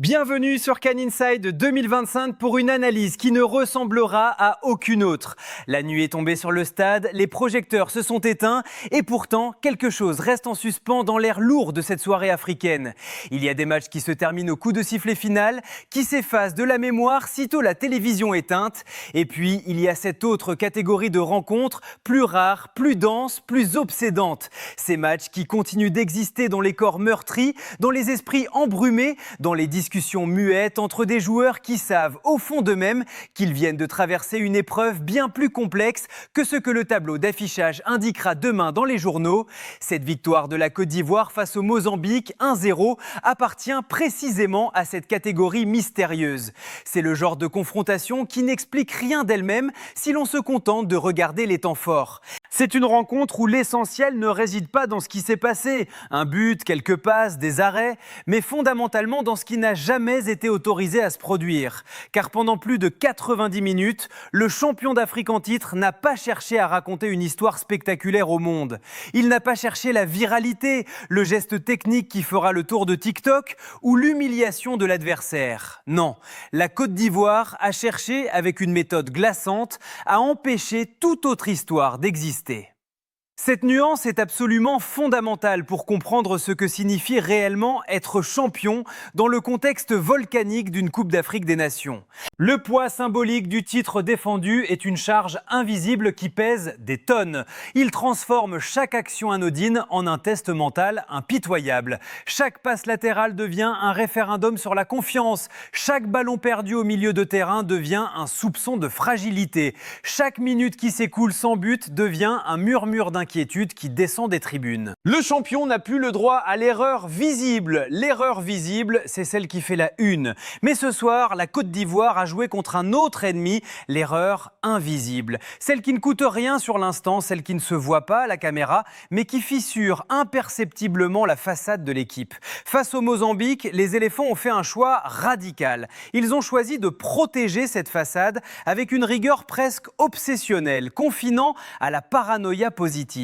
Bienvenue sur Can Inside 2025 pour une analyse qui ne ressemblera à aucune autre. La nuit est tombée sur le stade, les projecteurs se sont éteints et pourtant quelque chose reste en suspens dans l'air lourd de cette soirée africaine. Il y a des matchs qui se terminent au coup de sifflet final, qui s'effacent de la mémoire sitôt la télévision éteinte. Et puis il y a cette autre catégorie de rencontres, plus rares, plus denses, plus obsédantes. Ces matchs qui continuent d'exister dans les corps meurtris, dans les esprits embrumés, dans les discussions muettes entre des joueurs qui savent au fond d'eux-mêmes qu'ils viennent de traverser une épreuve bien plus complexe que ce que le tableau d'affichage indiquera demain dans les journaux. Cette victoire de la Côte d'Ivoire face au Mozambique 1-0 appartient précisément à cette catégorie mystérieuse. C'est le genre de confrontation qui n'explique rien d'elle-même si l'on se contente de regarder les temps forts. C'est une rencontre où l'essentiel ne réside pas dans ce qui s'est passé, un but, quelques passes, des arrêts, mais fondamentalement dans ce qui n'a jamais été autorisé à se produire. Car pendant plus de 90 minutes, le champion d'Afrique en titre n'a pas cherché à raconter une histoire spectaculaire au monde. Il n'a pas cherché la viralité, le geste technique qui fera le tour de TikTok ou l'humiliation de l'adversaire. Non, la Côte d'Ivoire a cherché, avec une méthode glaçante, à empêcher toute autre histoire d'exister. Cette nuance est absolument fondamentale pour comprendre ce que signifie réellement être champion dans le contexte volcanique d'une Coupe d'Afrique des Nations. Le poids symbolique du titre défendu est une charge invisible qui pèse des tonnes. Il transforme chaque action anodine en un test mental impitoyable. Chaque passe latérale devient un référendum sur la confiance. Chaque ballon perdu au milieu de terrain devient un soupçon de fragilité. Chaque minute qui s'écoule sans but devient un murmure d'inquiétude qui descend des tribunes. Le champion n'a plus le droit à l'erreur visible. L'erreur visible, c'est celle qui fait la une. Mais ce soir, la Côte d'Ivoire a joué contre un autre ennemi, l'erreur invisible. Celle qui ne coûte rien sur l'instant, celle qui ne se voit pas à la caméra, mais qui fissure imperceptiblement la façade de l'équipe. Face au Mozambique, les éléphants ont fait un choix radical. Ils ont choisi de protéger cette façade avec une rigueur presque obsessionnelle, confinant à la paranoïa positive.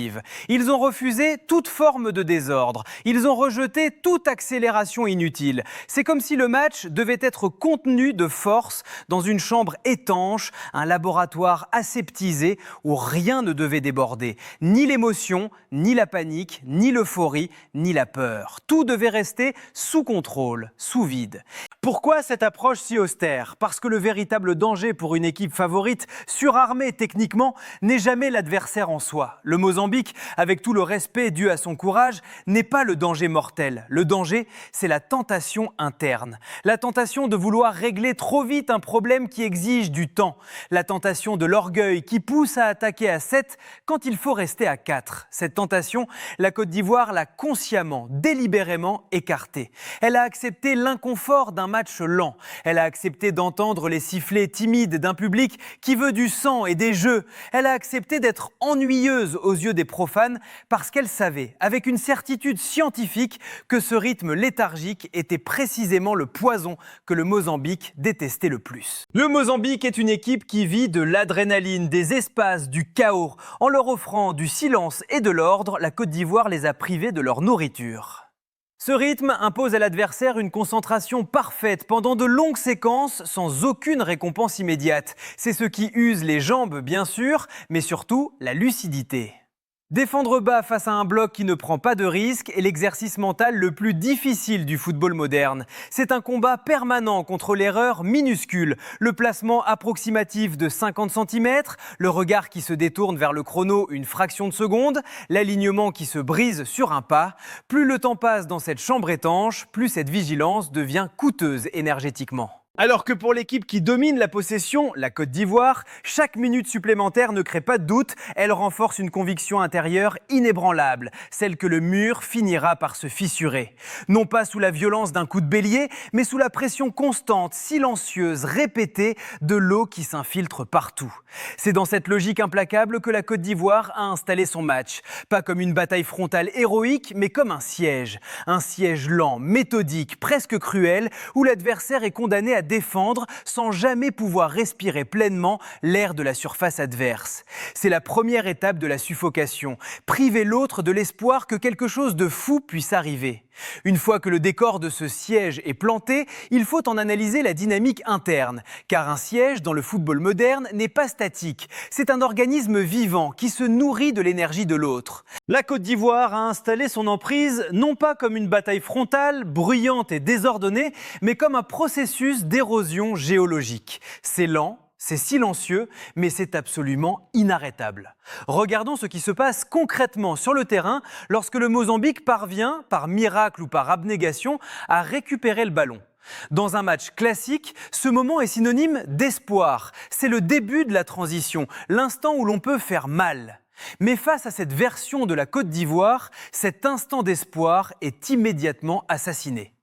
Ils ont refusé toute forme de désordre. Ils ont rejeté toute accélération inutile. C'est comme si le match devait être contenu de force dans une chambre étanche, un laboratoire aseptisé où rien ne devait déborder. Ni l'émotion, ni la panique, ni l'euphorie, ni la peur. Tout devait rester sous contrôle, sous vide. Pourquoi cette approche si austère ? Parce que le véritable danger pour une équipe favorite, surarmée techniquement, n'est jamais l'adversaire en soi. Le Mozambique, avec tout le respect dû à son courage, n'est pas le danger mortel. Le danger, c'est la tentation interne. La tentation de vouloir régler trop vite un problème qui exige du temps. La tentation de l'orgueil qui pousse à attaquer à 7 quand il faut rester à 4. Cette tentation, la Côte d'Ivoire l'a consciemment, délibérément écartée. Elle a accepté l'inconfort d'un match lent. Elle a accepté d'entendre les sifflets timides d'un public qui veut du sang et des jeux. Elle a accepté d'être ennuyeuse aux yeux des profanes parce qu'elle savait, avec une certitude scientifique, que ce rythme léthargique était précisément le poison que le Mozambique détestait le plus. Le Mozambique est une équipe qui vit de l'adrénaline, des espaces, du chaos. En leur offrant du silence et de l'ordre, la Côte d'Ivoire les a privés de leur nourriture. Ce rythme impose à l'adversaire une concentration parfaite pendant de longues séquences sans aucune récompense immédiate. C'est ce qui use les jambes, bien sûr, mais surtout la lucidité. Défendre bas face à un bloc qui ne prend pas de risque est l'exercice mental le plus difficile du football moderne. C'est un combat permanent contre l'erreur minuscule, le placement approximatif de 50 cm, le regard qui se détourne vers le chrono une fraction de seconde, l'alignement qui se brise sur un pas. Plus le temps passe dans cette chambre étanche, plus cette vigilance devient coûteuse énergétiquement. Alors que pour l'équipe qui domine la possession, la Côte d'Ivoire, chaque minute supplémentaire ne crée pas de doute, elle renforce une conviction intérieure inébranlable, celle que le mur finira par se fissurer. Non pas sous la violence d'un coup de bélier, mais sous la pression constante, silencieuse, répétée de l'eau qui s'infiltre partout. C'est dans cette logique implacable que la Côte d'Ivoire a installé son match. Pas comme une bataille frontale héroïque, mais comme un siège. Un siège lent, méthodique, presque cruel, où l'adversaire est condamné à défendre sans jamais pouvoir respirer pleinement l'air de la surface adverse. C'est la première étape de la suffocation, priver l'autre de l'espoir que quelque chose de fou puisse arriver. Une fois que le décor de ce siège est planté, il faut en analyser la dynamique interne. Car un siège, dans le football moderne, n'est pas statique. C'est un organisme vivant qui se nourrit de l'énergie de l'autre. La Côte d'Ivoire a installé son emprise non pas comme une bataille frontale, bruyante et désordonnée, mais comme un processus d'érosion géologique. C'est lent. C'est silencieux, mais c'est absolument inarrêtable. Regardons ce qui se passe concrètement sur le terrain lorsque le Mozambique parvient, par miracle ou par abnégation, à récupérer le ballon. Dans un match classique, ce moment est synonyme d'espoir. C'est le début de la transition, l'instant où l'on peut faire mal. Mais face à cette version de la Côte d'Ivoire, cet instant d'espoir est immédiatement assassiné.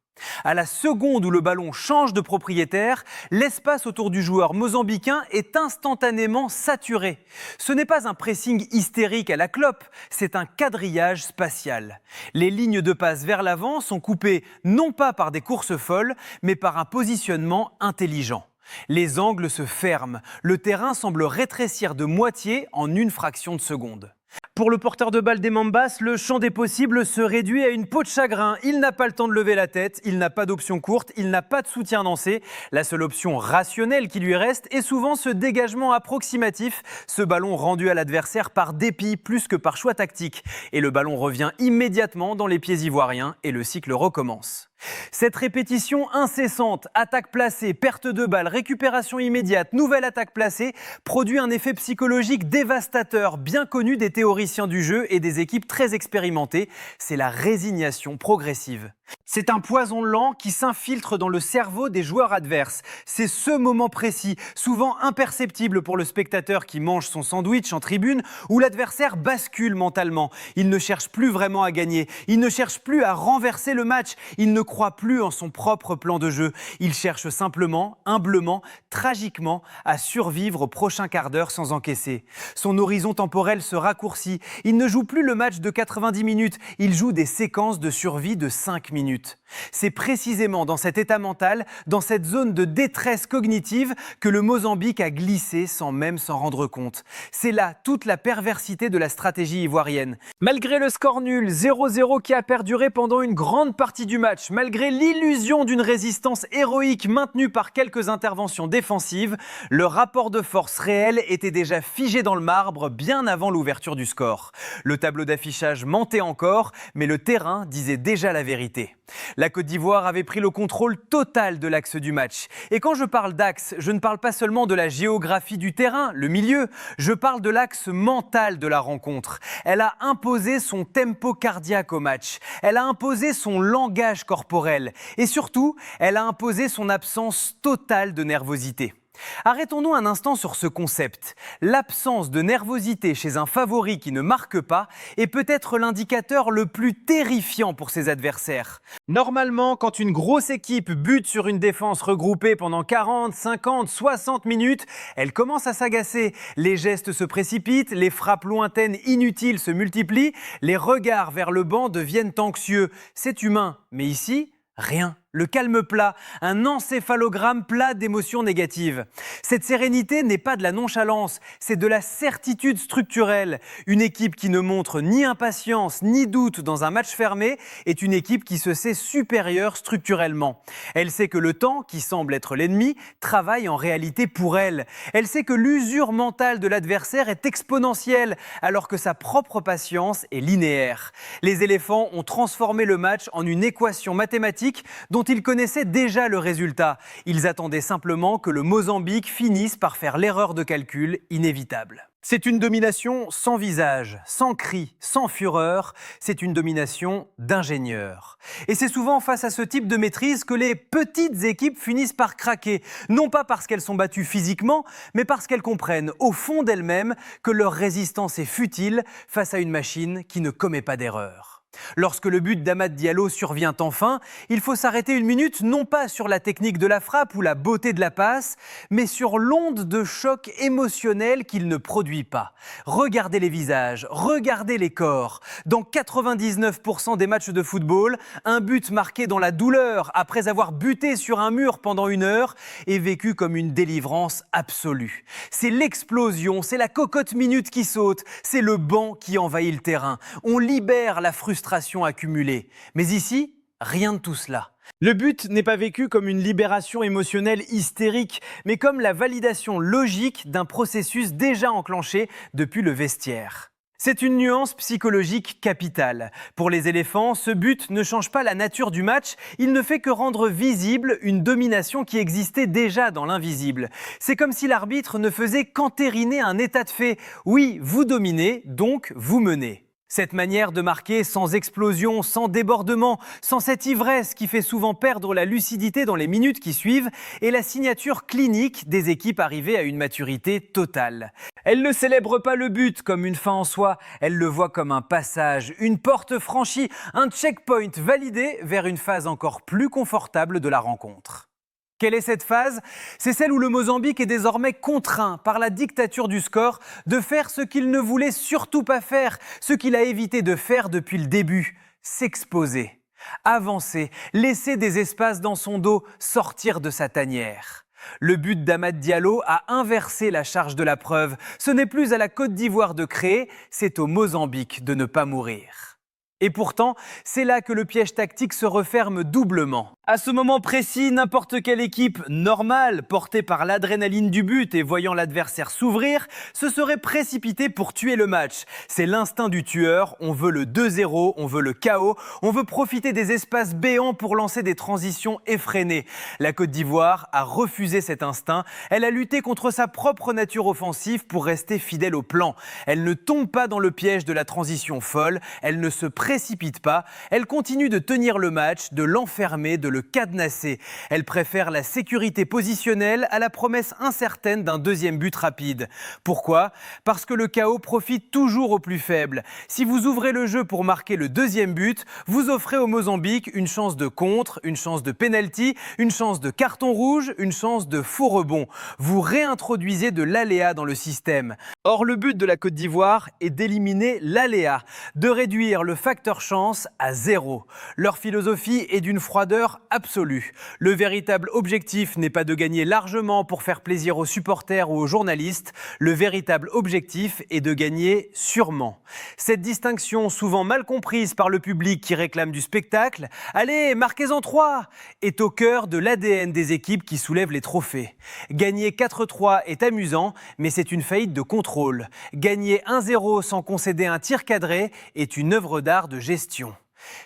À la seconde où le ballon change de propriétaire, l'espace autour du joueur mozambicain est instantanément saturé. Ce n'est pas un pressing hystérique à la clope, c'est un quadrillage spatial. Les lignes de passe vers l'avant sont coupées non pas par des courses folles, mais par un positionnement intelligent. Les angles se ferment, le terrain semble rétrécir de moitié en une fraction de seconde. Pour le porteur de balle des Mambas, le champ des possibles se réduit à une peau de chagrin. Il n'a pas le temps de lever la tête, il n'a pas d'option courte, il n'a pas de soutien lancé. La seule option rationnelle qui lui reste est souvent ce dégagement approximatif, ce ballon rendu à l'adversaire par dépit plus que par choix tactique. Et le ballon revient immédiatement dans les pieds ivoiriens et le cycle recommence. Cette répétition incessante, attaque placée, perte de balle, récupération immédiate, nouvelle attaque placée, produit un effet psychologique dévastateur, bien connu des théoriciens du jeu et des équipes très expérimentées. C'est la résignation progressive. C'est un poison lent qui s'infiltre dans le cerveau des joueurs adverses. C'est ce moment précis, souvent imperceptible pour le spectateur qui mange son sandwich en tribune, où l'adversaire bascule mentalement. Il ne cherche plus vraiment à gagner, il ne cherche plus à renverser le match, il ne croit plus en son propre plan de jeu. Il cherche simplement, humblement, tragiquement à survivre au prochain quart d'heure sans encaisser. Son horizon temporel se raccourcit. Il ne joue plus le match de 90 minutes, il joue des séquences de survie de 5 minutes. C'est précisément dans cet état mental, dans cette zone de détresse cognitive, que le Mozambique a glissé sans même s'en rendre compte. C'est là toute la perversité de la stratégie ivoirienne. Malgré le score nul, 0-0 qui a perduré pendant une grande partie du match, malgré l'illusion d'une résistance héroïque maintenue par quelques interventions défensives, le rapport de force réel était déjà figé dans le marbre bien avant l'ouverture du score. Le tableau d'affichage mentait encore, mais le terrain disait déjà la vérité. La Côte d'Ivoire avait pris le contrôle total de l'axe du match. Et quand je parle d'axe, je ne parle pas seulement de la géographie du terrain, le milieu, je parle de l'axe mental de la rencontre. Elle a imposé son tempo cardiaque au match. Elle a imposé son langage corporel. Et surtout, elle a imposé son absence totale de nervosité. Arrêtons-nous un instant sur ce concept. L'absence de nervosité chez un favori qui ne marque pas est peut-être l'indicateur le plus terrifiant pour ses adversaires. Normalement, quand une grosse équipe bute sur une défense regroupée pendant 40, 50, 60 minutes, elle commence à s'agacer. Les gestes se précipitent, les frappes lointaines inutiles se multiplient, les regards vers le banc deviennent anxieux. C'est humain, mais ici, rien. Le calme plat, un encéphalogramme plat d'émotions négatives. Cette sérénité n'est pas de la nonchalance, c'est de la certitude structurelle. Une équipe qui ne montre ni impatience ni doute dans un match fermé est une équipe qui se sait supérieure structurellement. Elle sait que le temps, qui semble être l'ennemi, travaille en réalité pour elle. Elle sait que l'usure mentale de l'adversaire est exponentielle, alors que sa propre patience est linéaire. Les éléphants ont transformé le match en une équation mathématique dont ils connaissaient déjà le résultat. Ils attendaient simplement que le Mozambique finisse par faire l'erreur de calcul inévitable. C'est une domination sans visage, sans cri, sans fureur. C'est une domination d'ingénieur. Et c'est souvent face à ce type de maîtrise que les petites équipes finissent par craquer. Non pas parce qu'elles sont battues physiquement, mais parce qu'elles comprennent au fond d'elles-mêmes que leur résistance est futile face à une machine qui ne commet pas d'erreur. Lorsque le but d'Amad Diallo survient enfin, il faut s'arrêter une minute non pas sur la technique de la frappe ou la beauté de la passe, mais sur l'onde de choc émotionnel qu'il ne produit pas. Regardez les visages, regardez les corps. Dans 99% des matchs de football, un but marqué dans la douleur après avoir buté sur un mur pendant 1 heure est vécu comme une délivrance absolue. C'est l'explosion, c'est la cocotte minute qui saute, c'est le banc qui envahit le terrain. On libère la frustration accumulée. Mais ici, Rien de tout cela. Le but n'est pas vécu comme une libération émotionnelle hystérique, mais comme la validation logique d'un processus déjà enclenché depuis le vestiaire. C'est une nuance psychologique capitale. Pour les éléphants, ce but ne change pas la nature du match, il ne fait que rendre visible une domination qui existait déjà dans l'invisible. C'est comme si l'arbitre ne faisait qu'entériner un état de fait. Oui, vous dominez, donc vous menez. Cette manière de marquer sans explosion, sans débordement, sans cette ivresse qui fait souvent perdre la lucidité dans les minutes qui suivent, est la signature clinique des équipes arrivées à une maturité totale. Elles ne célèbrent pas le but comme une fin en soi, elles le voient comme un passage, une porte franchie, un checkpoint validé vers une phase encore plus confortable de la rencontre. Quelle est cette phase? C'est celle où le Mozambique est désormais contraint par la dictature du score de faire ce qu'il ne voulait surtout pas faire, ce qu'il a évité de faire depuis le début, s'exposer, avancer, laisser des espaces dans son dos, sortir de sa tanière. Le but d'Amad Diallo a inversé la charge de la preuve. Ce n'est plus à la Côte d'Ivoire de créer, c'est au Mozambique de ne pas mourir. Et pourtant, c'est là que le piège tactique se referme doublement. À ce moment précis, n'importe quelle équipe normale, portée par l'adrénaline du but et voyant l'adversaire s'ouvrir, se serait précipitée pour tuer le match. C'est l'instinct du tueur, on veut le 2-0, on veut le chaos, on veut profiter des espaces béants pour lancer des transitions effrénées. La Côte d'Ivoire a refusé cet instinct, elle a lutté contre sa propre nature offensive pour rester fidèle au plan. Elle ne tombe pas dans le piège de la transition folle, elle ne se précipite pas, elle continue de tenir le match, de l'enfermer, de le cadenasser. Elle préfère la sécurité positionnelle à la promesse incertaine d'un deuxième but rapide. Pourquoi? Parce que le chaos profite toujours aux plus faibles. Si vous ouvrez le jeu pour marquer le deuxième but, vous offrez au Mozambique une chance de contre, une chance de pénalty, une chance de carton rouge, une chance de faux rebond. Vous réintroduisez de l'aléa dans le système. Or, le but de la Côte d'Ivoire est d'éliminer l'aléa, de réduire le facteur chance à zéro. Leur philosophie est d'une froideur absolue. Le véritable objectif n'est pas de gagner largement pour faire plaisir aux supporters ou aux journalistes. Le véritable objectif est de gagner sûrement. Cette distinction, souvent mal comprise par le public qui réclame du spectacle, « Allez, marquez-en 3 !» est au cœur de l'ADN des équipes qui soulèvent les trophées. Gagner 4-3 est amusant, mais c'est une faillite de contrôle. Gagner 1-0 sans concéder un tir cadré est une œuvre d'art de gestion.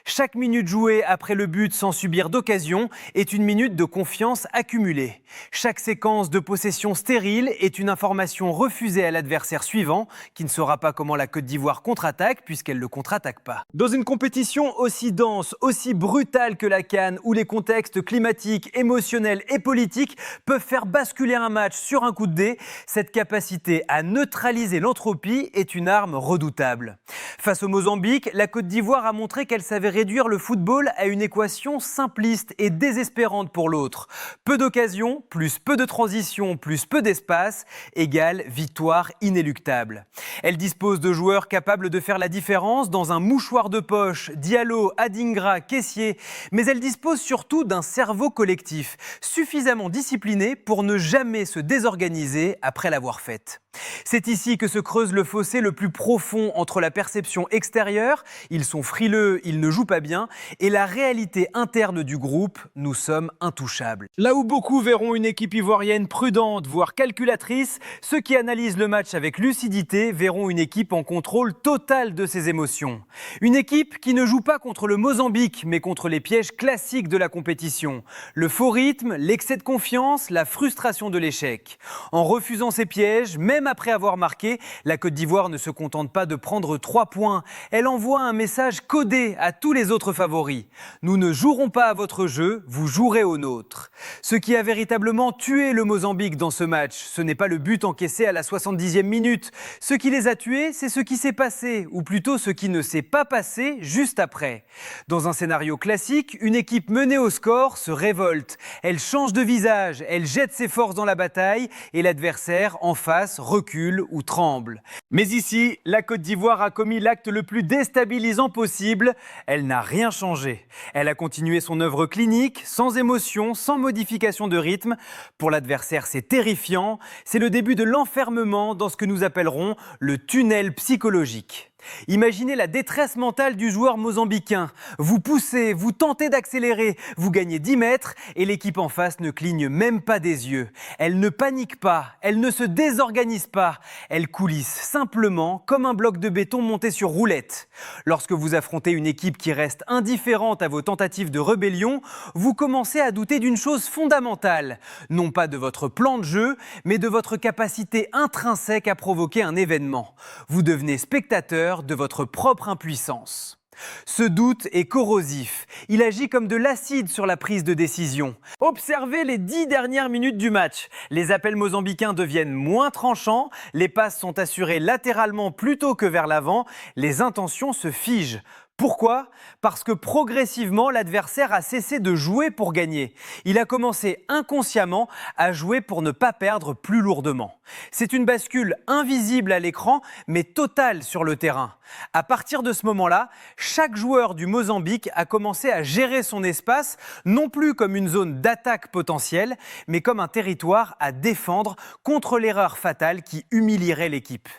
Chaque minute jouée après le but sans subir d'occasion est une minute de confiance accumulée. Chaque séquence de possession stérile est une information refusée à l'adversaire suivant, qui ne saura pas comment la Côte d'Ivoire contre-attaque puisqu'elle ne contre-attaque pas. Dans une compétition aussi dense, aussi brutale que la CAN, où les contextes climatiques, émotionnels et politiques peuvent faire basculer un match sur un coup de dé, cette capacité à neutraliser l'entropie est une arme redoutable. Face au Mozambique, la Côte d'Ivoire a montré qu'elle savait réduire le football à une équation simpliste et désespérante pour l'autre. Peu d'occasions, plus peu de transitions, plus peu d'espace, égale victoire inéluctable. Elle dispose de joueurs capables de faire la différence dans un mouchoir de poche, Diallo, Adingra, Kessié, mais elle dispose surtout d'un cerveau collectif, suffisamment discipliné pour ne jamais se désorganiser après l'avoir faite. C'est ici que se creuse le fossé le plus profond entre la perception extérieure, ils sont frileux, ils ne jouent pas bien, et la réalité interne du groupe, nous sommes intouchables. Là où beaucoup verront une équipe ivoirienne prudente, voire calculatrice, ceux qui analysent le match avec lucidité verront une équipe en contrôle total de ses émotions. Une équipe qui ne joue pas contre le Mozambique, mais contre les pièges classiques de la compétition. Le faux rythme, l'excès de confiance, la frustration de l'échec. En refusant ces pièges, même après avoir marqué, la Côte d'Ivoire ne se contente pas de prendre 3 points. Elle envoie un message codé à tous les autres favoris. Nous ne jouerons pas à votre jeu, vous jouerez au nôtre. Ce qui a véritablement tué le Mozambique dans ce match, ce n'est pas le but encaissé à la 70e minute. Ce qui les a tués, c'est ce qui s'est passé, ou plutôt ce qui ne s'est pas passé juste après. Dans un scénario classique, une équipe menée au score se révolte. Elle change de visage, elle jette ses forces dans la bataille et l'adversaire en face recule ou tremble. Mais ici, la Côte d'Ivoire a commis l'acte le plus déstabilisant possible. Elle n'a rien changé. Elle a continué son œuvre clinique, sans émotion, sans modification de rythme. Pour l'adversaire, c'est terrifiant. C'est le début de l'enfermement dans ce que nous appellerons le tunnel psychologique. Imaginez la détresse mentale du joueur mozambicain. Vous poussez, vous tentez d'accélérer, vous gagnez 10 mètres et l'équipe en face ne cligne même pas des yeux. Elle ne panique pas, elle ne se désorganise pas, elle coulisse simplement comme un bloc de béton monté sur roulette. Lorsque vous affrontez une équipe qui reste indifférente à vos tentatives de rébellion, vous commencez à douter d'une chose fondamentale. Non pas de votre plan de jeu, mais de votre capacité intrinsèque à provoquer un événement. Vous devenez spectateur de votre propre impuissance. Ce doute est corrosif. Il agit comme de l'acide sur la prise de décision. Observez les 10 dernières minutes du match. Les appels mozambicains deviennent moins tranchants, les passes sont assurées latéralement plutôt que vers l'avant, les intentions se figent. Pourquoi ? Parce que progressivement, l'adversaire a cessé de jouer pour gagner. Il a commencé inconsciemment à jouer pour ne pas perdre plus lourdement. C'est une bascule invisible à l'écran, mais totale sur le terrain. À partir de ce moment-là, chaque joueur du Mozambique a commencé à gérer son espace, non plus comme une zone d'attaque potentielle, mais comme un territoire à défendre contre l'erreur fatale qui humilierait l'équipe.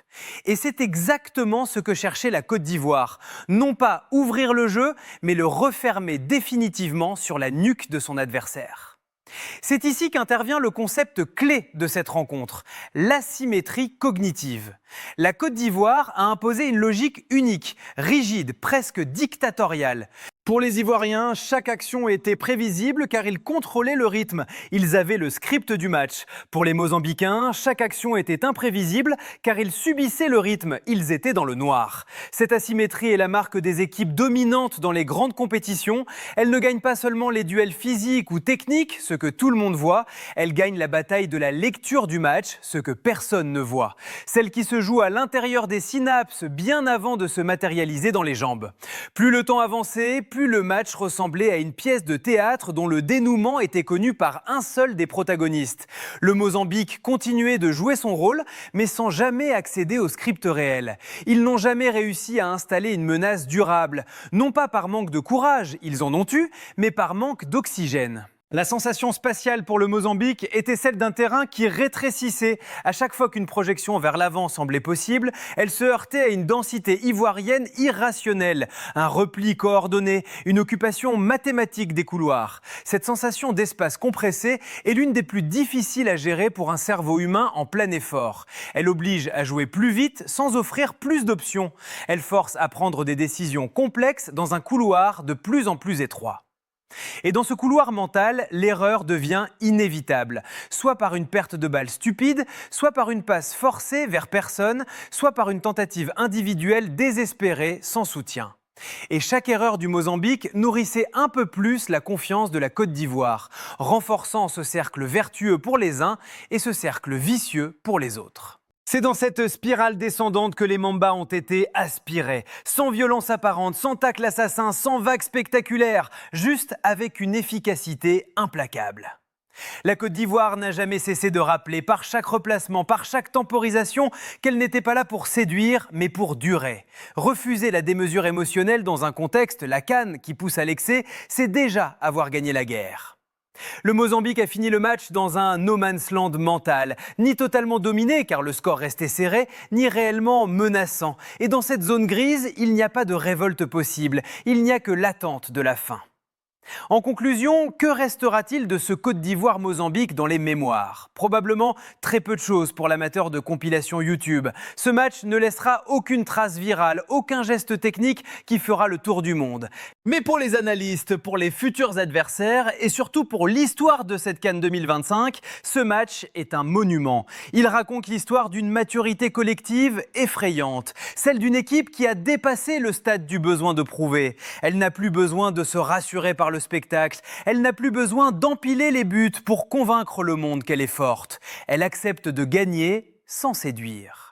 Et c'est exactement ce que cherchait la Côte d'Ivoire. Non pas ouvrir le jeu, mais le refermer définitivement sur la nuque de son adversaire. C'est ici qu'intervient le concept clé de cette rencontre, l'asymétrie cognitive. La Côte d'Ivoire a imposé une logique unique, rigide, presque dictatoriale. Pour les Ivoiriens, chaque action était prévisible car ils contrôlaient le rythme. Ils avaient le script du match. Pour les Mozambicains, chaque action était imprévisible car ils subissaient le rythme. Ils étaient dans le noir. Cette asymétrie est la marque des équipes dominantes dans les grandes compétitions. Elles ne gagnent pas seulement les duels physiques ou techniques, ce que tout le monde voit. Elles gagnent la bataille de la lecture du match, ce que personne ne voit. Celle qui se joue à l'intérieur des synapses bien avant de se matérialiser dans les jambes. Plus le temps avançait, plus le match ressemblait à une pièce de théâtre dont le dénouement était connu par un seul des protagonistes. Le Mozambique continuait de jouer son rôle, mais sans jamais accéder au script réel. Ils n'ont jamais réussi à installer une menace durable. Non pas par manque de courage, ils en ont eu, mais par manque d'oxygène. La sensation spatiale pour le Mozambique était celle d'un terrain qui rétrécissait. À chaque fois qu'une projection vers l'avant semblait possible, elle se heurtait à une densité ivoirienne irrationnelle, un repli coordonné, une occupation mathématique des couloirs. Cette sensation d'espace compressé est l'une des plus difficiles à gérer pour un cerveau humain en plein effort. Elle oblige à jouer plus vite sans offrir plus d'options. Elle force à prendre des décisions complexes dans un couloir de plus en plus étroit. Et dans ce couloir mental, l'erreur devient inévitable, soit par une perte de balle stupide, soit par une passe forcée vers personne, soit par une tentative individuelle désespérée sans soutien. Et chaque erreur du Mozambique nourrissait un peu plus la confiance de la Côte d'Ivoire, renforçant ce cercle vertueux pour les uns et ce cercle vicieux pour les autres. C'est dans cette spirale descendante que les Mambas ont été aspirés, sans violence apparente, sans tacle assassin, sans vague spectaculaire, juste avec une efficacité implacable. La Côte d'Ivoire n'a jamais cessé de rappeler, par chaque replacement, par chaque temporisation, qu'elle n'était pas là pour séduire, mais pour durer. Refuser la démesure émotionnelle dans un contexte, la CAN, qui pousse à l'excès, c'est déjà avoir gagné la guerre. Le Mozambique a fini le match dans un no man's land mental, ni totalement dominé car le score restait serré, ni réellement menaçant. Et dans cette zone grise, il n'y a pas de révolte possible, il n'y a que l'attente de la fin. En conclusion, que restera-t-il de ce Côte d'Ivoire-Mozambique dans les mémoires ? Probablement très peu de choses pour l'amateur de compilation YouTube. Ce match ne laissera aucune trace virale, aucun geste technique qui fera le tour du monde. Mais pour les analystes, pour les futurs adversaires et surtout pour l'histoire de cette CAN 2025, ce match est un monument. Il raconte l'histoire d'une maturité collective effrayante, celle d'une équipe qui a dépassé le stade du besoin de prouver. Elle n'a plus besoin de se rassurer par le spectacle. Elle n'a plus besoin d'empiler les buts pour convaincre le monde qu'elle est forte. Elle accepte de gagner sans séduire.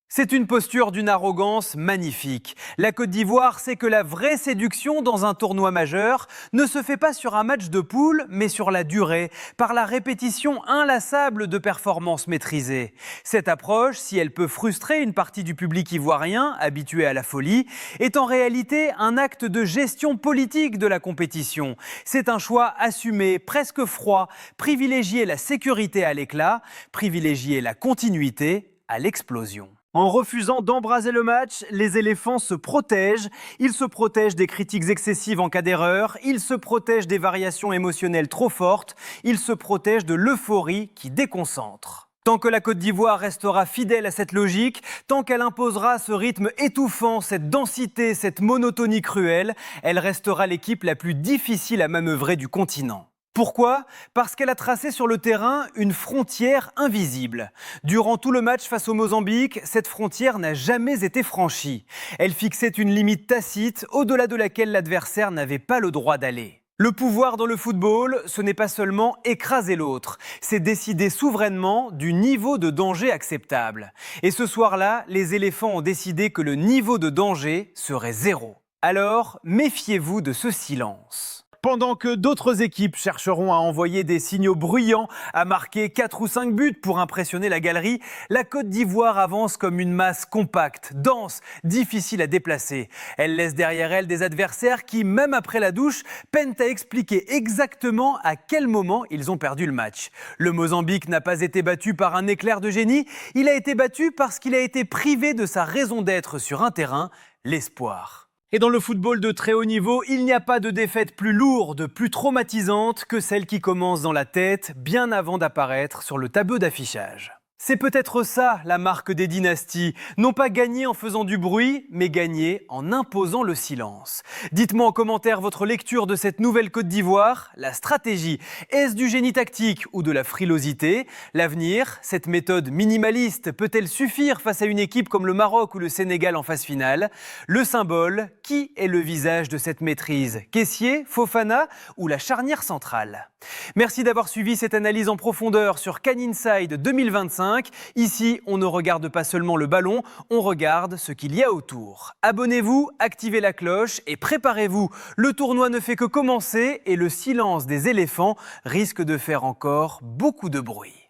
C'est une posture d'une arrogance magnifique. La Côte d'Ivoire sait que la vraie séduction dans un tournoi majeur ne se fait pas sur un match de poule, mais sur la durée, par la répétition inlassable de performances maîtrisées. Cette approche, si elle peut frustrer une partie du public ivoirien, habitué à la folie, est en réalité un acte de gestion politique de la compétition. C'est un choix assumé, presque froid, privilégier la sécurité à l'éclat, privilégier la continuité à l'explosion. En refusant d'embraser le match, les éléphants se protègent. Ils se protègent des critiques excessives en cas d'erreur. Ils se protègent des variations émotionnelles trop fortes. Ils se protègent de l'euphorie qui déconcentre. Tant que la Côte d'Ivoire restera fidèle à cette logique, tant qu'elle imposera ce rythme étouffant, cette densité, cette monotonie cruelle, elle restera l'équipe la plus difficile à manœuvrer du continent. Pourquoi ? Parce qu'elle a tracé sur le terrain une frontière invisible. Durant tout le match face au Mozambique, cette frontière n'a jamais été franchie. Elle fixait une limite tacite au-delà de laquelle l'adversaire n'avait pas le droit d'aller. Le pouvoir dans le football, ce n'est pas seulement écraser l'autre, c'est décider souverainement du niveau de danger acceptable. Et ce soir-là, les éléphants ont décidé que le niveau de danger serait 0. Alors, méfiez-vous de ce silence. Pendant que d'autres équipes chercheront à envoyer des signaux bruyants, à marquer 4 ou 5 buts pour impressionner la galerie, la Côte d'Ivoire avance comme une masse compacte, dense, difficile à déplacer. Elle laisse derrière elle des adversaires qui, même après la douche, peinent à expliquer exactement à quel moment ils ont perdu le match. Le Mozambique n'a pas été battu par un éclair de génie, il a été battu parce qu'il a été privé de sa raison d'être sur un terrain, l'espoir. Et dans le football de très haut niveau, il n'y a pas de défaite plus lourde, plus traumatisante que celle qui commence dans la tête bien avant d'apparaître sur le tableau d'affichage. C'est peut-être ça la marque des dynasties, non pas gagner en faisant du bruit, mais gagner en imposant le silence. Dites-moi en commentaire votre lecture de cette nouvelle Côte d'Ivoire, la stratégie. Est-ce du génie tactique ou de la frilosité ? L'avenir, cette méthode minimaliste, peut-elle suffire face à une équipe comme le Maroc ou le Sénégal en phase finale ? Le symbole, qui est le visage de cette maîtrise ? Kessié, Fofana ou la charnière centrale ? Merci d'avoir suivi cette analyse en profondeur sur Can Inside 2025. Ici, on ne regarde pas seulement le ballon, on regarde ce qu'il y a autour. Abonnez-vous, activez la cloche et préparez-vous. Le tournoi ne fait que commencer et le silence des éléphants risque de faire encore beaucoup de bruit.